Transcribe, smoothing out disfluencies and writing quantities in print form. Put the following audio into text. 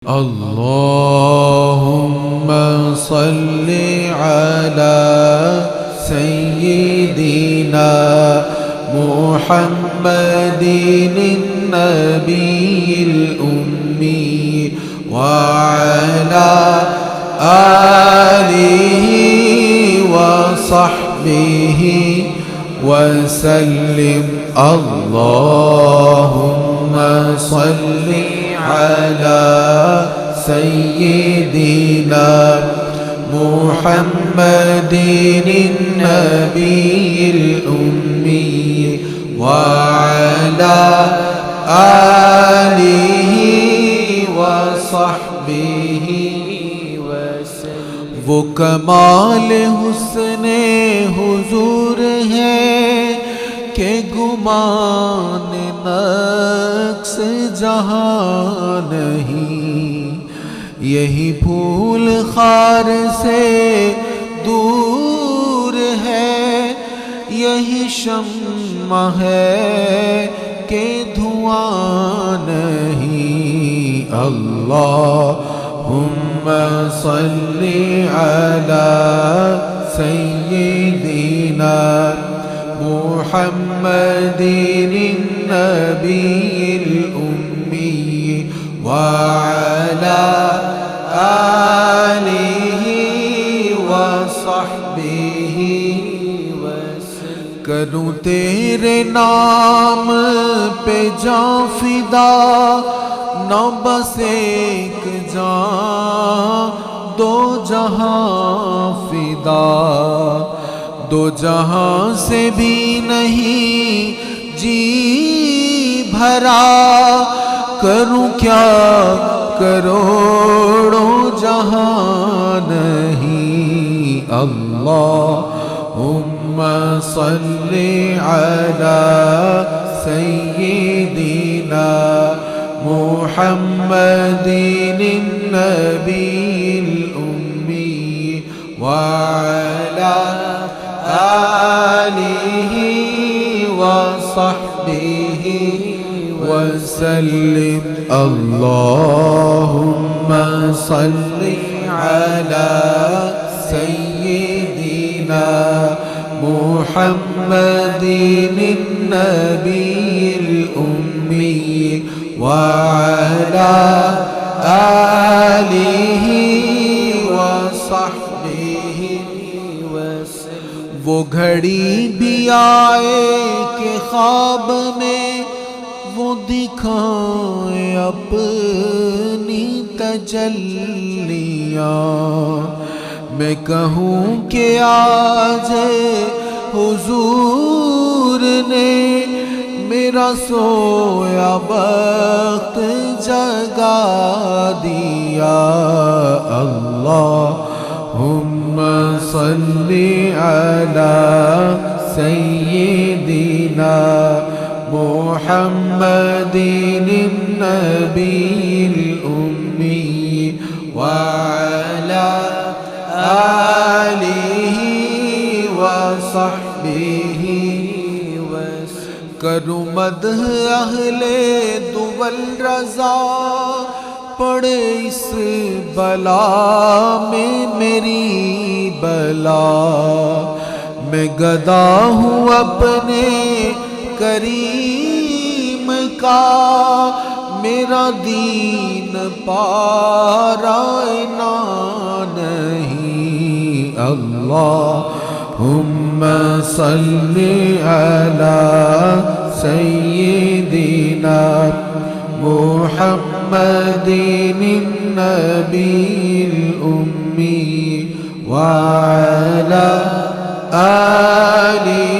Allahumma salli ala sayyidina Muhammadin nabiyil ummi wa ala alihi wa sahbihi wa sallim. Allahumma salli ala sayyidina Muhammadin nabiyil ummi wa ala alihi wa sahbihi wa sallim. वो कमाल हुस्ने हुजूर है के गुमान नक्स जहां नहीं, यही फूल खार से दूर है, यही शम्मा है के धुआं नहीं। अल्लाहुम्मा सल्ली अला सय्यिदिना मुहम्मदिन नबील उम्मी व अला आलिहि व सहबिहि वसल्लम। करूं तेरे नाम पे जां फिदा, न बस एक जां दो जहां फिदा, दो जहां से भी नहीं जी भरा, करूं क्या करोड़ों जहां नहीं। अल्लाहुम्मा सल्ली अला सय्यिदिना मुहम्मदिन नबील उम्मी व अला आलिहि व सहबिहि वसल्लिम। अल्लाहुम्मा सल्ली अला सय्यिदिना मुहम्मदिन नबील उम्मी व अला आलिहि व सहबिहि वसल्लम। वो घड़ी भी आए के ख्वाब में वो दिखाए अपनी तजल्लियाँ, मैं कहूँ कि आज हुजूर ने मेरा सोया वक्त जगा दिया। अल्लाहुम्मा सल्ली अला सय्यिदिना मुहम्मदिन नबील उम्मी व अला आलिहि व सहबिहि वसल्लम। करूं मदह अहले दुवल रज़ा, पड़े इस बला में मेरी बला, मैं गदा हूँ अपने करीम का, मेरा दीन पारायना नहीं। अल्लाहुम्मा सल्ली अला सय्यिदिना मुहम्मदिन नबील उम्मी व अला आलिहि